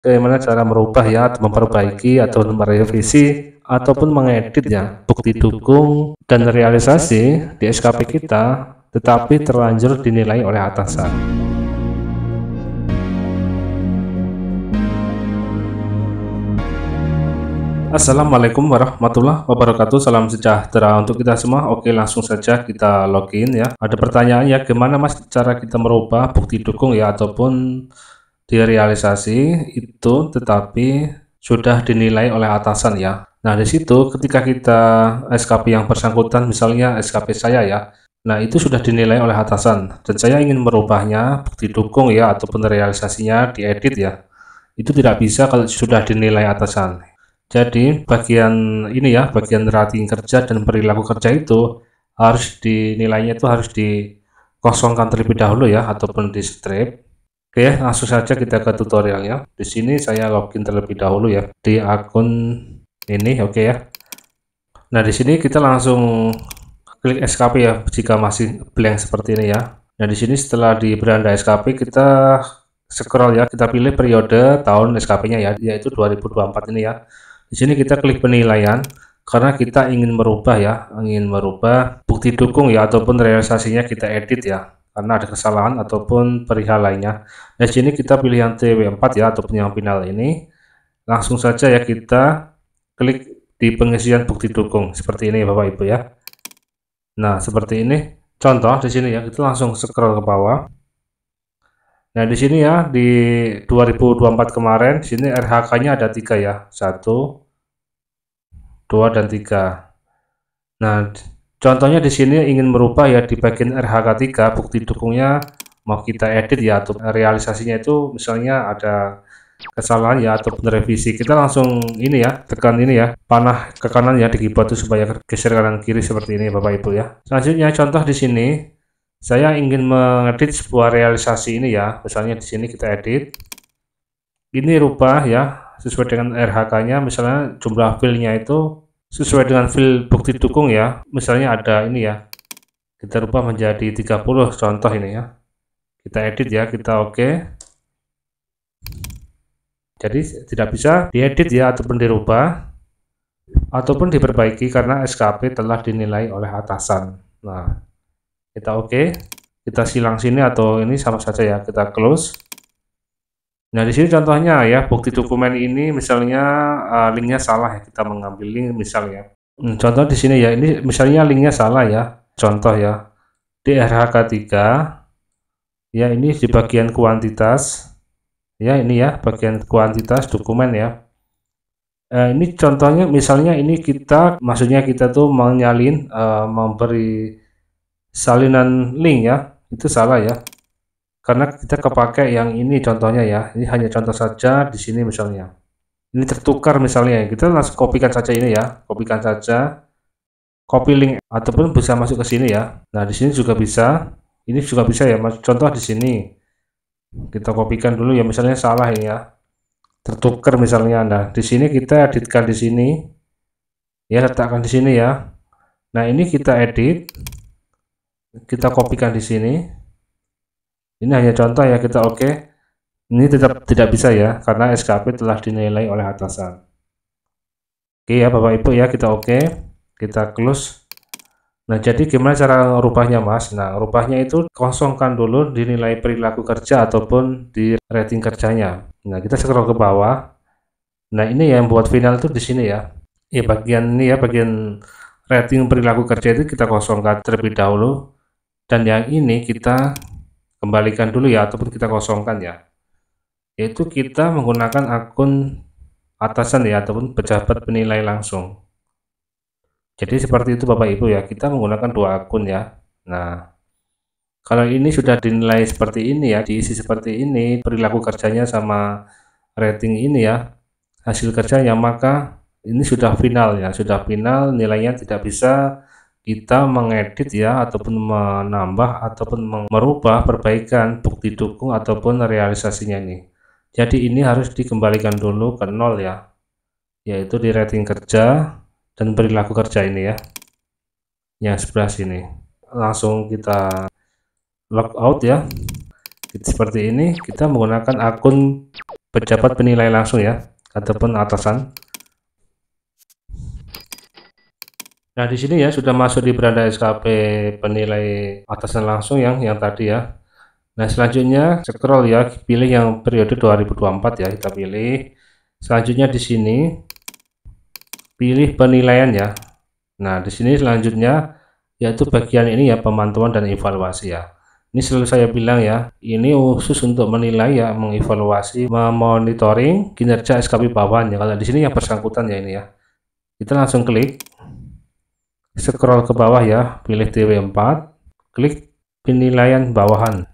bagaimana cara merubah ya, atau memperbaiki atau merevisi ataupun mengedit ya bukti dukung dan realisasi di SKP kita, tetapi terlanjur dinilai oleh atasan. Assalamualaikum warahmatullahi wabarakatuh. Salam sejahtera untuk kita semua. Oke, langsung saja kita login ya. Ada pertanyaan ya, gimana Mas cara kita merubah bukti dukung ya ataupun direalisasi itu tetapi sudah dinilai oleh atasan ya. Nah, di situ ketika kita SKP yang bersangkutan, misalnya SKP saya ya. Nah, itu sudah dinilai oleh atasan dan saya ingin merubahnya bukti dukung ya ataupun realisasinya diedit ya. Itu tidak bisa kalau sudah dinilai atasan. Jadi bagian ini ya, bagian rating kerja dan perilaku kerja itu harus dinilainya itu harus dikosongkan terlebih dahulu ya, ataupun di strip. Oke, langsung saja kita ke tutorialnya. Di sini saya login terlebih dahulu ya di akun ini, oke ya. Nah, di sini kita langsung klik SKP ya jika masih blank seperti ini ya. Nah, di sini setelah di beranda SKP kita scroll ya, kita pilih periode tahun SKP-nya ya, yaitu 2024 ini ya. Di sini kita klik penilaian karena kita ingin merubah ya, ingin merubah bukti dukung ya ataupun realisasinya kita edit ya, karena ada kesalahan ataupun perihal lainnya. Di sini kita pilih yang TW4 ya ataupun yang final ini. Langsung saja ya kita klik di pengisian bukti dukung seperti ini Bapak Ibu ya. Nah, seperti ini. Contoh di sini ya, kita langsung scroll ke bawah. Nah, di sini ya di 2024 kemarin, di sini RHK-nya ada 3 ya. 1, 2 dan 3. Nah, contohnya di sini ingin merubah ya di bagian RHK 3 bukti dukungnya mau kita edit ya atau realisasinya itu misalnya ada kesalahan ya ataupun revisi. Kita langsung ini ya, tekan ini ya, panah ke kanan ya di keyboard itu supaya geser kanan kiri seperti ini Bapak Ibu ya. Selanjutnya contoh di sini saya ingin mengedit sebuah realisasi ini ya. Misalnya di sini kita edit. Ini rubah ya sesuai dengan RHK-nya, misalnya jumlah filenya itu sesuai dengan fil bukti dukung ya. Misalnya ada ini ya. Kita rubah menjadi 30 contoh ini ya. Kita edit ya, kita oke. Jadi tidak bisa diedit ya ataupun dirubah ataupun diperbaiki karena SKP telah dinilai oleh atasan. Nah, kita oke. Kita silang sini atau ini sama saja ya, kita close. Nah, di sini contohnya ya, bukti dokumen ini misalnya linknya salah ya, kita mengambil link misalnya. Contoh di sini ya, ini misalnya linknya salah ya, contoh ya, di RHK 3, ya ini di bagian kuantitas, ya ini ya, bagian kuantitas dokumen ya. Ini contohnya misalnya ini kita, maksudnya kita tuh menyalin, memberi salinan link ya, itu salah ya. Karena kita kepakai yang ini contohnya ya, ini hanya contoh saja di sini misalnya. Ini tertukar misalnya, kita langsung kopikan saja ini ya, kopikan saja, copy link ataupun bisa masuk ke sini ya. Nah, di sini juga bisa, ini juga bisa ya, contoh di sini. Kita kopikan dulu ya, misalnya salah ini ya, tertukar misalnya. Nah, di sini kita editkan di sini, ya letakkan di sini ya. Nah, ini kita edit, kita kopikan di sini. Ini hanya contoh ya, kita oke. Ini tetap tidak bisa ya, karena SKP telah dinilai oleh atasan. Oke ya Bapak Ibu ya, kita oke. Kita close. Nah, jadi gimana cara rubahnya Mas? Nah, rubahnya itu kosongkan dulu dinilai perilaku kerja ataupun di rating kerjanya. Nah, kita scroll ke bawah. Nah, ini yang buat final itu di sini ya. Ya, bagian ini ya, bagian rating perilaku kerja itu kita kosongkan terlebih dahulu. Dan yang ini kita kembalikan dulu ya, ataupun kita kosongkan ya. Yaitu kita menggunakan akun atasan ya, ataupun pejabat penilai langsung. Jadi seperti itu Bapak Ibu ya, kita menggunakan dua akun ya. Nah, kalau ini sudah dinilai seperti ini ya, diisi seperti ini, perilaku kerjanya sama rating ini ya, hasil kerjanya, maka ini sudah final ya, sudah final, nilainya tidak bisa kita mengedit ya, ataupun menambah, ataupun merubah perbaikan bukti dukung ataupun realisasinya ini. Jadi ini harus dikembalikan dulu ke nol ya, yaitu di rating kerja dan perilaku kerja ini ya, yang sebelah sini. Langsung kita log out ya. Seperti ini, kita menggunakan akun pejabat penilai langsung ya, ataupun atasan. Nah, di sini ya sudah masuk di beranda SKP penilai atasan langsung yang tadi ya. Nah, selanjutnya scroll ya, pilih yang periode 2024 ya, kita pilih. Selanjutnya di sini pilih penilaian ya. Nah, di sini selanjutnya yaitu bagian ini ya, pemantauan dan evaluasi ya. Ini selalu saya bilang ya, ini khusus untuk menilai ya, mengevaluasi, memonitoring kinerja SKP bawahan ya. Kalau di sini yang bersangkutan ya ini ya. Kita langsung klik, scroll ke bawah ya, pilih TW4, klik penilaian bawahan.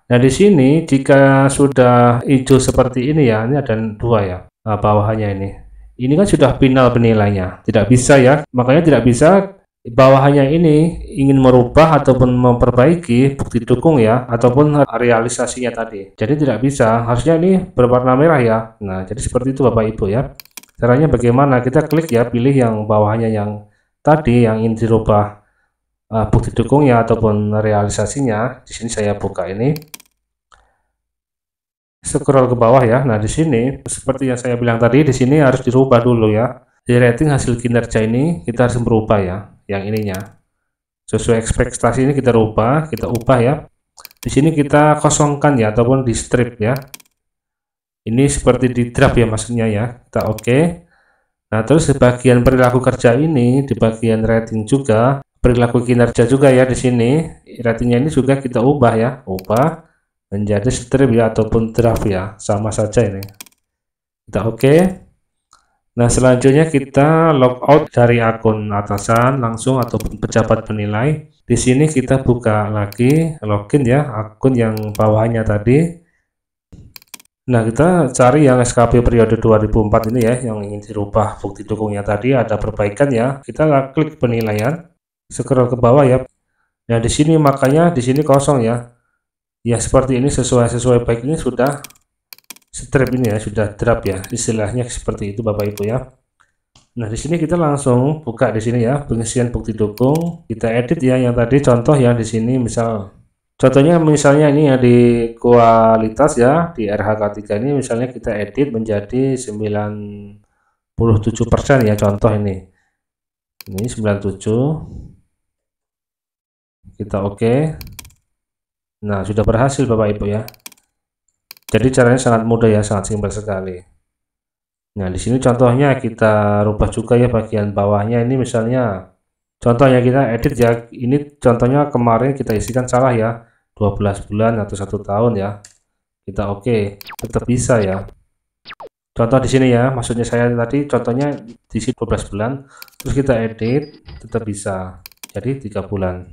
Nah, di sini jika sudah hijau seperti ini ya, ini ada dua ya, bawahannya ini. Ini kan sudah final penilainya, tidak bisa ya, makanya tidak bisa bawahannya ini ingin merubah ataupun memperbaiki bukti dukung ya, ataupun realisasinya tadi. Jadi tidak bisa, harusnya ini berwarna merah ya. Nah, jadi seperti itu Bapak Ibu ya. Caranya bagaimana? Kita klik ya, pilih yang bawahannya yang tadi yang ingin dirubah bukti dukungnya ataupun realisasinya. Di sini saya buka ini, scroll ke bawah ya. Nah, di sini seperti yang saya bilang tadi, di sini harus dirubah dulu ya. Di rating hasil kinerja ini kita harus merubah ya, yang ininya sesuai ekspektasi ini kita ubah ya. Di sini kita kosongkan ya, ataupun di strip ya. Ini seperti di draft ya maksudnya ya. Kita oke. Nah, terus di bagian perilaku kerja ini, di bagian rating juga, perilaku kinerja juga ya, di sini ratingnya ini juga kita ubah ya, ubah menjadi strip ya, ataupun draft ya, sama saja ini. Kita oke. Nah, selanjutnya kita logout dari akun atasan langsung ataupun pejabat penilai. Di sini kita buka lagi, login ya, akun yang bawahnya tadi. Nah, kita cari yang SKP periode 2004 ini ya, yang ingin dirubah bukti dukungnya tadi, ada perbaikan ya. Kita klik penilaian, scroll ke bawah ya. Nah, di sini makanya di sini kosong ya. Ya, seperti ini sesuai baik, ini sudah strip ini ya, sudah draft ya. Istilahnya seperti itu Bapak Ibu ya. Nah, di sini kita langsung buka di sini ya, pengisian bukti dukung. Kita edit ya yang tadi, contoh ya di sini contohnya misalnya ini ya, di kualitas ya, di RH3 ini misalnya kita edit menjadi 97% ya, contoh ini 97, kita oke. Nah, sudah berhasil Bapak Ibu ya. Jadi caranya sangat mudah ya, sangat simpel sekali. Nah, di sini contohnya kita rubah juga ya, bagian bawahnya ini misalnya contohnya kita edit ya, ini contohnya kemarin kita isikan salah ya, 12 bulan atau 1 tahun ya. Kita oke, tetap bisa ya. Contoh di sini ya, maksudnya saya tadi contohnya di sini 12 bulan, terus kita edit tetap bisa. Jadi 3 bulan.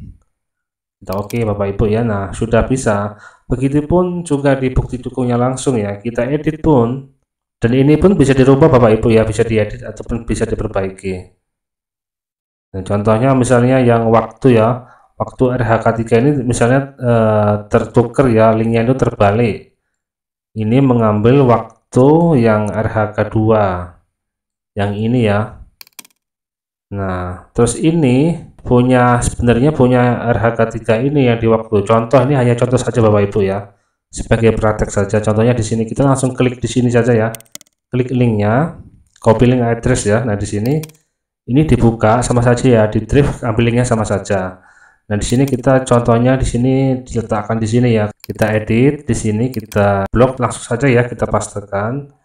Kita oke Bapak Ibu ya. Nah, sudah bisa. Begitupun juga di bukti dukungnya langsung ya. Kita edit pun, dan ini pun bisa dirubah Bapak Ibu ya, bisa diedit ataupun bisa diperbaiki. Nah, contohnya misalnya yang waktu ya, waktu RH3 ini misalnya tertuker ya, linknya itu terbalik. Ini mengambil waktu yang RH2 yang ini ya. Nah, terus ini sebenarnya punya RH3 ini yang di waktu. Contoh ini hanya contoh saja Bapak Ibu ya, sebagai praktek saja. Contohnya di sini kita langsung klik di sini saja ya, klik linknya, copy link address ya. Nah, di sini ini dibuka sama saja ya, di drive ambil linknya sama saja. Nah, di sini kita contohnya di sini diletakkan di sini ya, kita edit di sini, kita blok langsung saja ya, kita pastekan,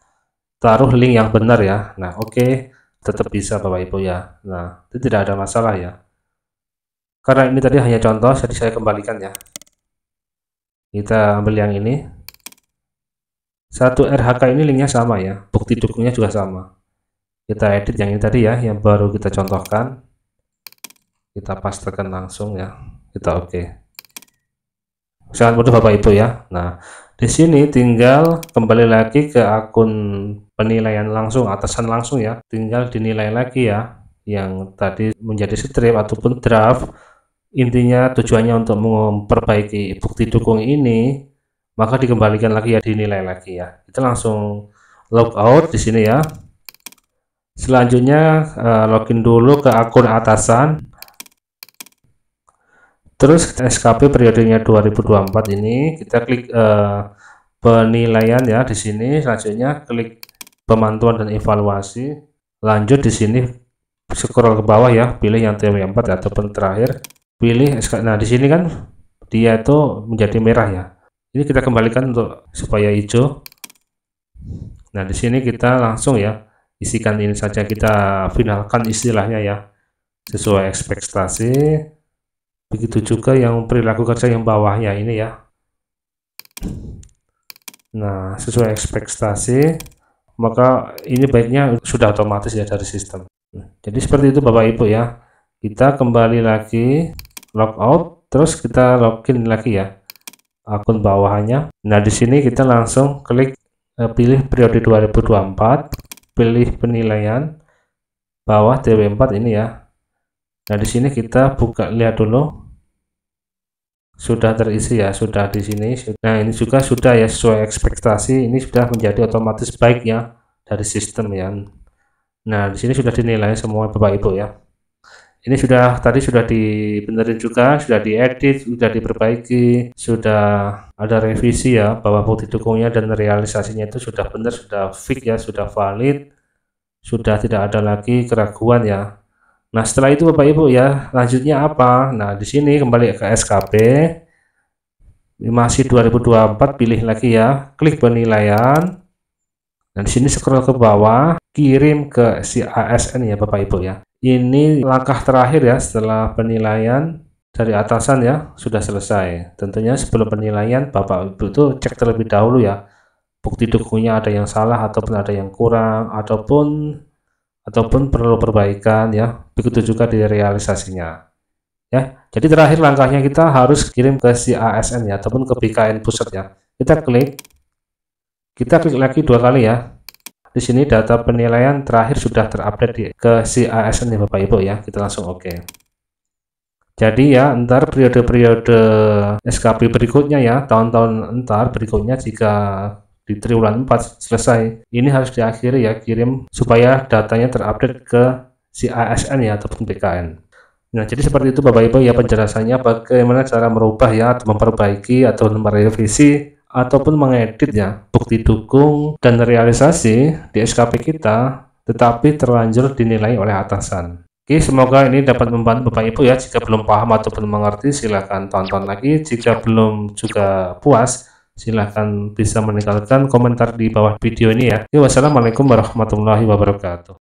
taruh link yang benar ya. Nah, oke, tetap bisa Bapak Ibu ya. Nah, itu tidak ada masalah ya, karena ini tadi hanya contoh, jadi saya kembalikan ya. Kita ambil yang ini, satu RH ini linknya sama ya, bukti dukungnya juga sama. Kita edit yang ini tadi ya, yang baru kita contohkan, kita pastekan langsung ya, kita oke. Sangat mudah Bapak Ibu ya. Nah, di sini tinggal kembali lagi ke akun penilaian langsung, atasan langsung ya, tinggal dinilai lagi ya, yang tadi menjadi strip ataupun draft. Intinya tujuannya untuk memperbaiki bukti dukung ini, maka dikembalikan lagi ya, dinilai lagi ya. Kita langsung logout di sini ya. Selanjutnya login dulu ke akun atasan, terus SKP periodenya 2024 ini kita klik penilaian ya di sini. Selanjutnya klik pemantauan dan evaluasi. Lanjut di sini scroll ke bawah ya, pilih yang TW4 ataupun terakhir pilih SK. Nah, di sini kan dia itu menjadi merah ya. Ini kita kembalikan untuk supaya hijau. Nah, di sini kita langsung ya isikan ini saja, kita finalkan istilahnya ya sesuai ekspektasi. Begitu juga yang perilaku kerja yang bawahnya ini ya. Nah, sesuai ekspektasi, maka ini baiknya sudah otomatis ya dari sistem. Jadi seperti itu Bapak Ibu ya. Kita kembali lagi logout, terus kita login lagi ya akun bawahannya. Nah, di sini kita langsung klik pilih periode 2024, pilih penilaian bawah TW4 ini ya. Nah, di sini kita buka, lihat dulu sudah terisi ya, sudah di sini. Nah, ini juga sudah ya sesuai ekspektasi, ini sudah menjadi otomatis baik ya dari sistem ya. Nah, di sini sudah dinilai semua Bapak Ibu ya. Ini tadi sudah dibenerin juga, sudah diedit, sudah diperbaiki, sudah ada revisi ya bahwa bukti dukungnya dan realisasinya itu sudah benar, sudah fix ya, sudah valid, sudah tidak ada lagi keraguan ya. Nah, setelah itu Bapak Ibu ya, lanjutnya apa? Nah, di sini kembali ke SKP, masih 2024, pilih lagi ya, klik penilaian. Nah, di sini scroll ke bawah, kirim ke si ASN ya Bapak Ibu ya. Ini langkah terakhir ya setelah penilaian dari atasan ya, sudah selesai. Tentunya sebelum penilaian Bapak Ibu itu cek terlebih dahulu ya, bukti dukungnya ada yang salah ataupun ada yang kurang ataupun perlu perbaikan ya. Begitu juga di realisasinya. Ya, jadi terakhir langkahnya kita harus kirim ke si ASN ya ataupun ke BKN pusat ya. Kita klik lagi 2 kali ya. Di sini data penilaian terakhir sudah terupdate ke si ASN ya Bapak Ibu ya. Kita langsung oke. Jadi ya ntar periode-periode SKP berikutnya ya, tahun-tahun ntar berikutnya jika di triwulan 4 selesai, ini harus diakhiri ya, kirim supaya datanya terupdate ke si ASN ya ataupun BKN. Nah, jadi seperti itu Bapak Ibu ya penjelasannya bagaimana cara merubah ya atau memperbaiki atau merevisi ataupun mengedit ya bukti dukung dan realisasi di SKP kita, tetapi terlanjur dinilai oleh atasan. Oke, semoga ini dapat membantu Bapak Ibu ya. Jika belum paham ataupun mengerti, silahkan tonton lagi. Jika belum juga puas, silahkan bisa meninggalkan komentar di bawah video ini ya. Oke, wassalamualaikum warahmatullahi wabarakatuh.